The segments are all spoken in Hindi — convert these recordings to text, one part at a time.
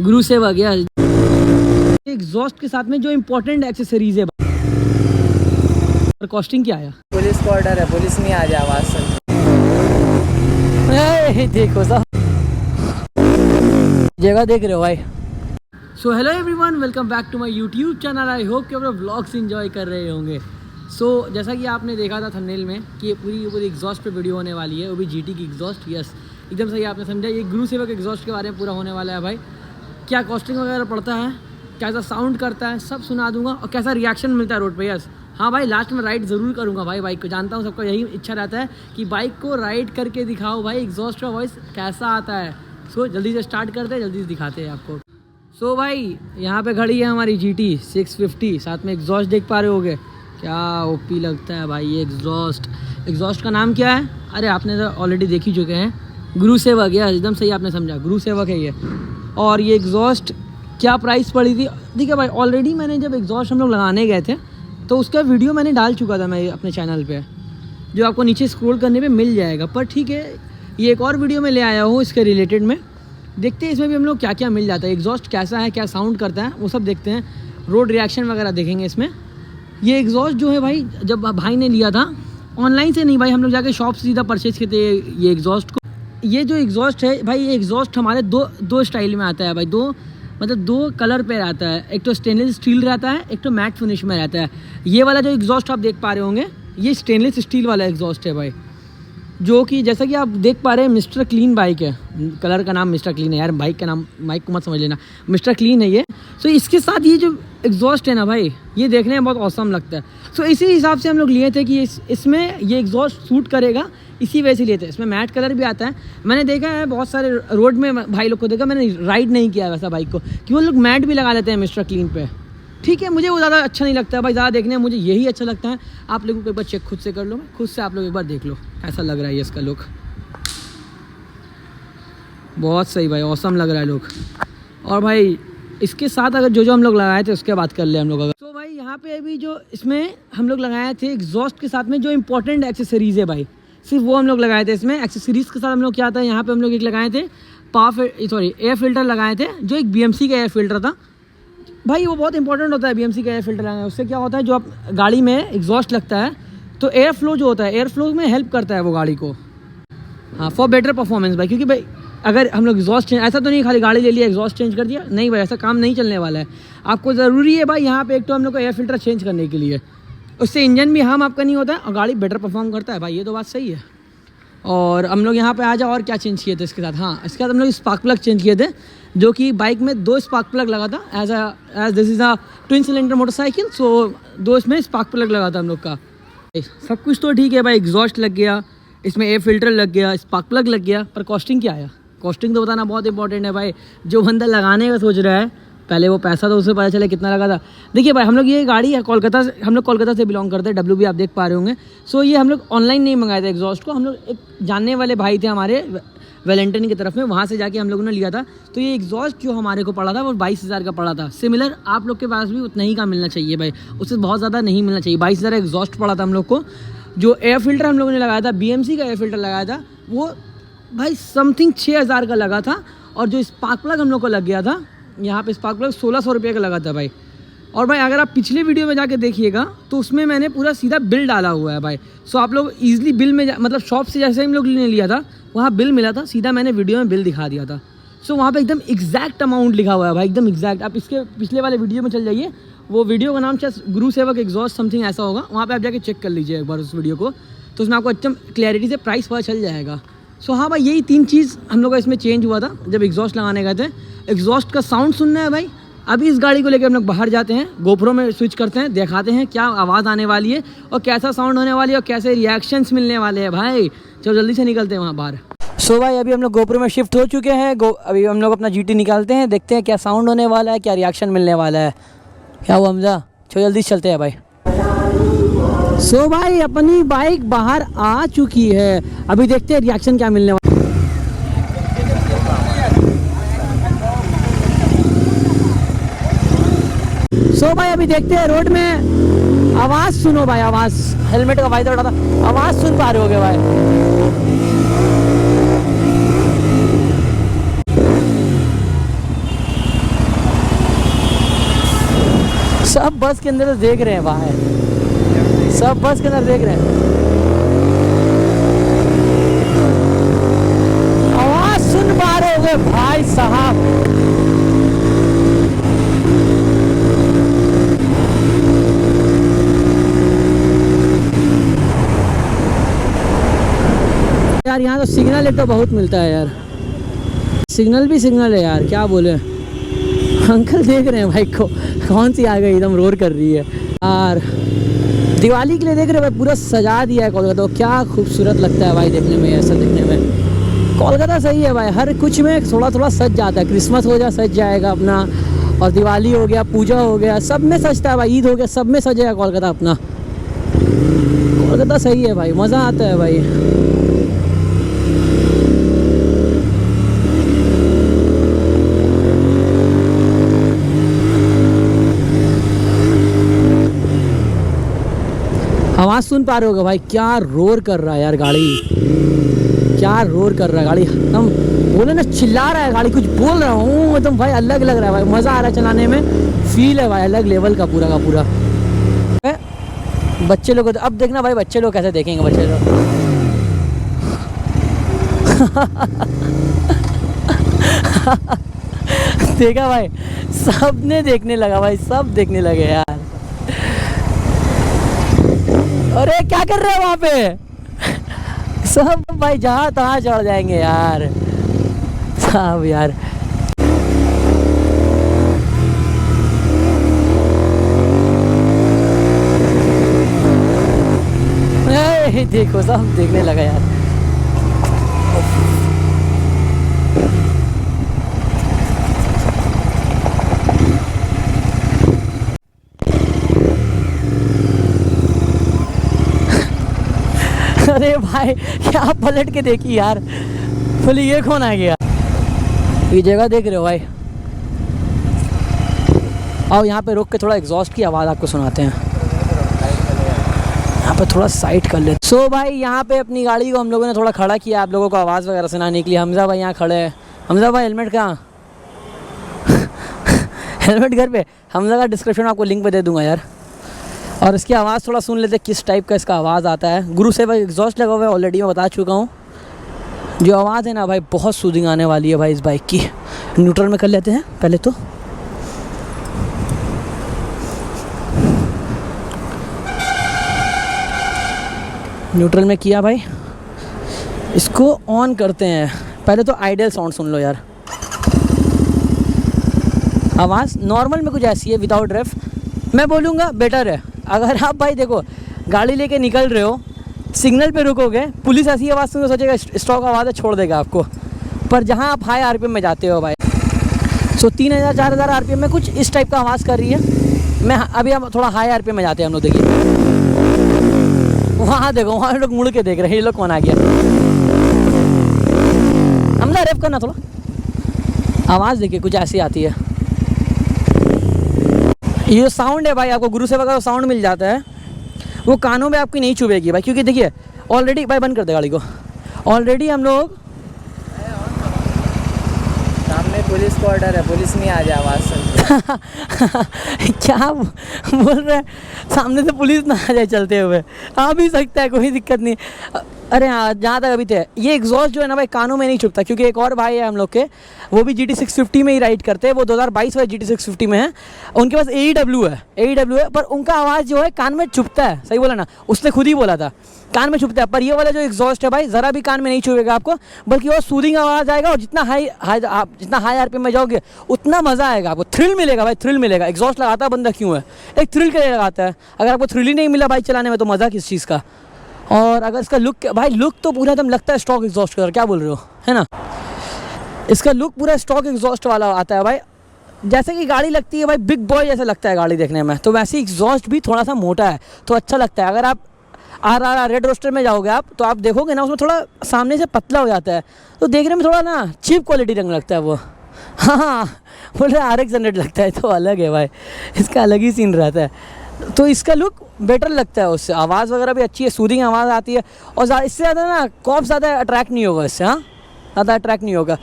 गुरु से आ गया एग्जॉस्ट के साथ में जो इम्पोर्टेंट एक्सेसरीज है। और कॉस्टिंग क्या आया? पुलिस को ऑर्डर है, पुलिस नहीं आ जाए आवाज सुन। देखो साहब जगह देख रहे हो भाई। So hello everyone, welcome back to my YouTube channel. I hope कि आप लोग व्लॉग्स एंजॉय कर रहे होंगे। सो जैसा कि आपने देखा था थंबनेल में कि ये पूरी एग्जॉस्ट पे वीडियो होने वाली है, वो भी जीटी की एग्जॉस्ट। यस, एकदम सही आपने समझा। ये गुरु सेवक एग्जॉस्ट के बारे में पूरा होने वाला है भाई। क्या कॉस्टिंग वगैरह पड़ता है, कैसा साउंड करता है, सब सुना दूंगा और कैसा रिएक्शन मिलता है रोड पे। यस हाँ भाई, लास्ट में राइड ज़रूर करूँगा भाई बाइक को। जानता हूँ सबका यही इच्छा रहता है कि बाइक को राइड करके दिखाओ भाई, एग्जॉस्ट का वॉइस कैसा आता है। सो जल्दी से स्टार्ट करते हैं, जल्दी से दिखाते हैं आपको। सो भाई यहाँ पे खड़ी है हमारी GT 650, साथ में एग्जॉस्ट देख पा रहे होगे। क्या ओपी लगता है भाई ये एग्जॉस्ट का नाम क्या है? अरे आपने तो ऑलरेडी देख ही चुके हैं, गुरु सेवक। यार एकदम सही आपने समझा, गुरु सेवक है ये। और ये एग्जॉस्ट क्या प्राइस पड़ी थी? देखिए भाई, ऑलरेडी मैंने जब एग्जॉस्ट हम लोग लगाने गए थे तो उसका वीडियो मैंने डाल चुका था मैं अपने चैनल पे, जो आपको नीचे स्क्रॉल करने पे मिल जाएगा। पर ठीक है, ये एक और वीडियो में ले आया हूँ इसके रिलेटेड में। देखते हैं इसमें भी हम लोग क्या क्या मिल जाता है, एग्जॉस्ट कैसा है, क्या साउंड करता है, वो सब देखते हैं। रोड रिएक्शन वगैरह देखेंगे इसमें। ये एग्जॉस्ट जो है भाई, जब भाई ने लिया था ऑनलाइन से नहीं भाई, हम लोग जाके शॉप से सीधा परचेज किए थे ये एग्जॉस्ट को। ये जो एग्जॉस्ट है भाई, ये एग्जॉस्ट हमारे दो स्टाइल में आता है भाई। दो कलर पे रहता है। एक तो स्टेनलेस स्टील रहता है, एक तो मैट फिनिश में रहता है। ये वाला जो एग्जॉस्ट आप देख पा रहे होंगे, ये स्टेनलेस स्टील वाला एग्जॉस्ट है भाई, जो कि जैसा कि आप देख पा रहे हैं मिस्टर क्लीन बाइक है। कलर का नाम मिस्टर क्लीन है यार, बाइक का नाम बाइक को मत समझ लेना, मिस्टर क्लीन है ये। सो इसके साथ ये जो एग्जॉस्ट है ना भाई, ये देखने में बहुत औसम लगता है। सो इसी हिसाब से हम लोग लिए थे कि इसमें ये एग्जॉस्ट सूट करेगा, इसी वजह से लिए थे। इसमें मैट कलर भी आता है। मैंने देखा है बहुत सारे रोड में भाई लोग को देखा, मैंने राइड नहीं किया वैसा बाइक को, कि वो लोग मैट भी लगा लेते हैं मिस्टर क्लीन पे। ठीक है, मुझे वो ज़्यादा अच्छा नहीं लगता है भाई, ज़्यादा देखने में मुझे यही अच्छा लगता है। आप लोगों को एक बार चेक खुद से कर लो, खुद से आप लोग एक बार देख लो कैसा लग रहा है ये इसका लुक। बहुत सही भाई, औसम लग रहा है लुक। और भाई इसके साथ अगर जो हम लोग लगाए थे उसके बात कर ले हम लोग अगर, तो भाई यहाँ पे अभी जो इसमें हम लोग लगाए थे एग्जॉस्ट के साथ में जो इंपॉर्टेंट एक्सेसरीज़ है भाई, सिर्फ वो हम लोग लगाए थे इसमें। एक्सेसरीज़ के साथ हम लोग क्या था, यहाँ पे हम लोग एक लगाए थे एयर फिल्टर लगाए थे, जो एक BMC का एयर फिल्टर था भाई। वो बहुत इंपॉर्टेंट होता है BMC का एयर फिल्टर लगाना। उससे क्या होता है, जो आप गाड़ी में एग्जॉस्ट लगता है तो एयर फ्लो जो होता है, एयर फ्लो में हेल्प करता है वो गाड़ी को। हाँ, फॉर बेटर परफॉर्मेंस भाई। क्योंकि भाई अगर हम लोग एग्जॉस्ट चेंज, ऐसा तो नहीं खाली गाड़ी ले लिया एग्जॉस्ट चेंज कर दिया, नहीं भाई, ऐसा काम नहीं चलने वाला है। आपको ज़रूरी है भाई यहाँ पे एक तो हम लोग को एयर फिल्टर चेंज करने के लिए, उससे इंजन भी हार्म आपका नहीं होता है और गाड़ी बेटर परफॉर्म करता है भाई, ये तो बात सही है। और हम लोग यहाँ पे आ जाओ, और क्या चेंज किए थे इसके साथ? हाँ, इसके साथ हम लोग स्पार्क प्लग चेंज किए थे, जो कि बाइक में 2 स्पार्क प्लग लगा था। As this is a twin cylinder motorcycle, so 2 इसमें स्पार्क प्लग लगा था हम लोग का। सब कुछ तो ठीक है भाई, एग्जॉस्ट लग गया, इसमें एयर फिल्टर लग गया, स्पार्क प्लग लग गया, पर कॉस्टिंग क्या आया? कॉस्टिंग तो बताना बहुत इंपॉर्टेंट है भाई। जो बंदा लगाने का सोच रहा है, पहले वो पैसा तो उसे पता चले कितना लगा था। देखिए भाई, हम लोग ये गाड़ी है कोलकाता से, हम लोग कोलकाता से बिलोंग करते हैं, WB आप देख पा रहे होंगे। सो ये हम लोग ऑनलाइन नहीं मंगाए थे एग्जॉस्ट को, हम लोग एक जानने वाले भाई थे हमारे वेलेंटाइन की तरफ में, वहाँ से जाके हम लोगों ने लिया था। तो ये एग्जॉस्ट जो हमारे को पड़ा था वो 22,000 का पड़ा था। सिमिलर आप लोग के पास भी उतना ही का मिलना चाहिए भाई, उससे बहुत ज़्यादा नहीं मिलना चाहिए। 22,000 एग्जॉस्ट पड़ा था हम लोग को। जो एयर फिल्टर हम लोगों ने लगाया था, BMC का एयर फिल्टर लगाया था, वो भाई समथिंग 6,000 का लगा था। और जो स्पार्क प्लग हम लोग को लग गया था, यहाँ पे स्पार्क प्लग 1,600 रुपये का लगा था भाई। और भाई अगर आप पिछले वीडियो में जाके देखिएगा तो उसमें मैंने पूरा सीधा बिल डाला हुआ है भाई। सो आप लोग ईजिली बिल में मतलब शॉप से जैसे हम लोग ने लिया था वहाँ बिल मिला था, सीधा मैंने वीडियो में बिल दिखा दिया था। सो वहाँ पे एकदम एग्जैक्ट अमाउंट लिखा हुआ है भाई, एकदम एग्जैक्ट। आप इसके पिछले वाले वीडियो में चल जाइए, वो वीडियो का नाम शायद गुरु सेवक एग्जॉस्ट समथिंग ऐसा होगा, वहाँ पर आप जाके चेक कर लीजिए एक बार उस वीडियो को, तो उसमें आपको एकदम क्लैरिटी से प्राइस पता चल जाएगा। सो हाँ भाई, यही 3 चीज़ हम लोग का इसमें चेंज हुआ था जब एग्जॉस्ट लगाने गए थे। एग्जॉस्ट का साउंड सुनना है भाई। अभी इस गाड़ी को लेकर हम लोग बाहर जाते हैं, GoPro में स्विच करते हैं, दिखाते हैं क्या आवाज़ आने वाली है और कैसा साउंड होने वाली है और कैसे रिएक्शंस मिलने वाले हैं भाई। चलो जल्दी से निकलते हैं वहाँ बाहर। सो भाई अभी हम लोग GoPro में शिफ्ट हो चुके हैं। अभी हम लोग अपना GT निकालते हैं, देखते हैं क्या साउंड होने वाला है, क्या रिएक्शन मिलने वाला है। क्या हुआ हमजा? चलो जल्दी से चलते हैं भाई। सो भाई अपनी बाइक बाहर आ चुकी है, अभी देखते हैं रिएक्शन क्या मिलने वाला। सो भाई अभी देखते हैं रोड में आवाज़ सुनो भाई, आवाज़ हेलमेट का वाइजर उठा था, आवाज़ सुन पा रहे होगे भाई। सब बस के अंदर तो देख रहे हैं बाहर, सब बस के अंदर देख रहे हैं। आवाज सुन पा रहे होगे भाई साहब। यार यहाँ तो सिग्नल एक तो बहुत मिलता है यार, सिग्नल भी सिग्नल है यार, क्या बोले। अंकल देख रहे हैं भाई को, कौन सी आ गई एकदम रोर कर रही है यार। दिवाली के लिए देख रहे हैं भाई, पूरा सजा दिया है कोलकाता को, क्या खूबसूरत लगता है भाई देखने में, ऐसा देखने में। कोलकाता सही है भाई, हर कुछ में थोड़ा थोड़ा सज जाता है। क्रिसमस हो जाए सज जाएगा अपना, और दिवाली हो गया, पूजा हो गया, सब में सजता है भाई, ईद हो गया, सब में सजेगा कोलकाता अपना। कोलकाता सही है भाई, मज़ा आता है भाई। आवाज़ सुन पा रहे होगे भाई, क्या रोर कर रहा है यार गाड़ी, क्या रोर कर रहा है गाड़ी। हम बोले ना, चिल्ला रहा है गाड़ी, कुछ बोल रहा हूँ एकदम भाई, अलग लग रहा है भाई, मज़ा आ रहा है चलाने में, फील है भाई अलग लेवल का पूरा का पूरा। बच्चे लोग अब देखना भाई, बच्चे लोग कैसे देखेंगे बच्चे लोग। देखा भाई, सबने देखने लगा भाई, सब देखने लगे यार। अरे क्या कर रहे हैं वहाँ पे, सब भाई जहाँ तहाँ चढ़ जाएंगे यार सब यार। देखो सब देखने लगा यार। अरे भाई क्या पलट के देखी यार, बोली ये कौन आ गया। ये जगह देख रहे हो भाई, और यहाँ पे रोक के थोड़ा एग्जॉस्ट की आवाज़ आपको सुनाते हैं। यहाँ पे थोड़ा साइड कर ले। सो भाई यहाँ पे अपनी गाड़ी को हम लोगों ने थोड़ा खड़ा किया, आप लोगों को आवाज़ वगैरह सुनाने के लिए। हमजा भाई यहाँ खड़े हैं। हमजा भाई हेलमेट कहाँ? हेलमेट घर पे। हमजा का डिस्क्रिप्शन आपको लिंक पे दे दूँगा यार। और इसकी आवाज़ थोड़ा सुन लेते किस टाइप का इसका आवाज़ आता है। गुरु से भाई एग्जॉस्ट लगा हुआ है ऑलरेडी, मैं बता चुका हूँ। जो आवाज़ है ना भाई, बहुत सूदिंग आने वाली है भाई इस बाइक की। न्यूट्रल में कर लेते हैं पहले तो। न्यूट्रल में किया भाई, इसको ऑन करते हैं। पहले तो आइडियल साउंड सुन लो यार। आवाज़ नॉर्मल में कुछ ऐसी है, विदाउट रेफ मैं बोलूँगा बेटर है। अगर आप भाई देखो गाड़ी लेके निकल रहे हो, सिग्नल पे रुकोगे, पुलिस ऐसी आवाज़ सुन सोचेगा स्टॉक आवाज़ है, छोड़ देगा आपको। पर जहाँ आप हाई आरपीएम में जाते हो भाई, सो 3000 4000 आरपीएम में कुछ इस टाइप का आवाज़ कर रही है। मैं अभी हम थोड़ा हाई आरपीएम में जाते हैं हम लोग। देखिए वहाँ देखो, वहाँ लोग मुड़ के देख रहे हैं, ये लोग कौन आ गया। हमला रेफ करना थोड़ा। आवाज़ देखिए कुछ ऐसी आती है। ये जो साउंड है भाई, आपको गुरु सेवा का साउंड मिल जाता है, वो कानों में आपकी नहीं चुभेगी भाई। क्योंकि देखिए ऑलरेडी भाई, बंद कर दे गाड़ी को। ऑलरेडी हम लोग सामने पुलिस को ऑर्डर है, पुलिस नहीं आ जाए आवाज़ सुन। क्या बोल रहे हैं? सामने से पुलिस ना आ जाए चलते हुए, आ भी सकता है, कोई दिक्कत नहीं। अरे हाँ, जहाँ तक अभी थे, ये एग्जॉस्ट जो है ना भाई कानों में नहीं चुभता। क्योंकि एक और भाई है हम लोग के, वो भी GT 650 में ही राइड करते हैं। वो 2022 वाले GT 650 में है, उनके पास AEW है, पर उनका आवाज़ जो है कान में चुभता है। सही बोला ना, उसने खुद ही बोला था कान में चुभता है। पर ये वाला जो एग्जॉस्ट है भाई, ज़रा भी कान में नहीं चुभेगा आपको, बल्कि वो सूदिंग आवाज़ आएगा। और जितना हाई आरपीएम में जाओगे उतना मज़ा आएगा आपको, थ्रिल मिलेगा भाई, थ्रिल मिलेगा। एग्जॉस्ट लगाता बंदा क्यों है, एक थ्रिल के लिए लगाता है। अगर आपको थ्रिल ही नहीं मिला बाइक चलाने में तो मज़ा किस चीज़ का। और अगर इसका लुक भाई, लुक तो पूरा एकदम लगता है स्टॉक एग्जॉस्ट का, क्या बोल रहे हो, है ना। इसका लुक पूरा स्टॉक एग्जॉस्ट वाला आता है भाई। जैसे कि गाड़ी लगती है भाई बिग बॉय जैसा लगता है गाड़ी देखने में, तो वैसे ही एग्जॉस्ट भी थोड़ा सा मोटा है तो अच्छा लगता है। अगर आप RR रेड रोस्टर में जाओगे आप, तो आप देखोगे ना उसमें थोड़ा सामने से पतला हो जाता है, तो देखने में थोड़ा ना चीप क्वालिटी रंग लगता है वो। हाँ बोल रहे RX 100 लगता है, तो अलग है भाई, इसका अलग ही सीन रहता है। तो इसका लुक बेटर लगता है उससे। आवाज़ वगैरह भी अच्छी है, सूदिंग आवाज़ आती है। और इससे ज़्यादा ना कॉप ज़्यादा अट्रैक्ट नहीं होगा इससे। हाँ ज़्यादा अट्रैक्ट नहीं होगा।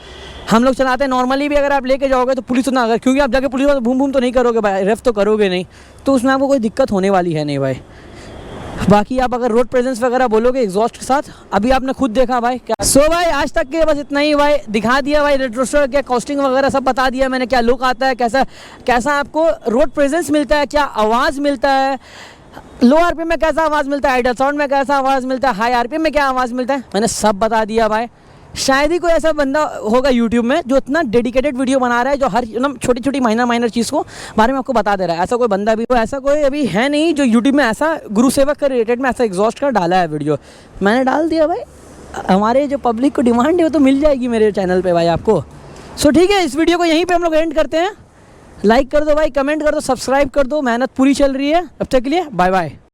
हम लोग चलाते हैं नॉर्मली भी, अगर आप लेके जाओगे तो पुलिस ना, अगर क्योंकि आप जाके पुलिस वाले घूम तो नहीं करोगे भाई, रेफ तो करोगे नहीं, तो उसमें आपको कोई दिक्कत होने वाली है नहीं भाई। बाकी आप अगर रोड प्रेजेंस वगैरह बोलोगे एग्जॉस्ट के साथ, अभी आपने खुद देखा भाई क्या। सो भाई आज तक के बस इतना ही भाई, दिखा दिया भाई रेट्रोस्टर क्या कॉस्टिंग वगैरह सब बता दिया मैंने, क्या लुक आता है, कैसा कैसा आपको रोड प्रेजेंस मिलता है, क्या आवाज़ मिलता है, लो आरपीएम में कैसा आवाज़ मिलता है, आइडियल साउंड में कैसा आवाज़ मिलता है, हाई आरपीएम में क्या आवाज़ मिलता है, मैंने सब बता दिया भाई। शायद ही कोई ऐसा बंदा होगा यूट्यूब में जो इतना डेडिकेटेड वीडियो बना रहा है, जो हर छोटी छोटी माइनर चीज़ को बारे में आपको बता दे रहा है। ऐसा कोई बंदा भी, तो ऐसा कोई अभी है नहीं जो यूट्यूब में ऐसा गुरु सेवक के रिलेटेड में ऐसा एग्जॉस्ट का डाला है वीडियो। मैंने डाल दिया भाई, हमारे जो पब्लिक को डिमांड है वो तो मिल जाएगी मेरे चैनल पर भाई आपको। सो ठीक है, इस वीडियो को यहीं पर हम लोग एंड करते हैं। लाइक कर दो भाई, कमेंट कर दो, सब्सक्राइब कर दो, मेहनत पूरी चल रही है। अब तक के लिए बाय बाय।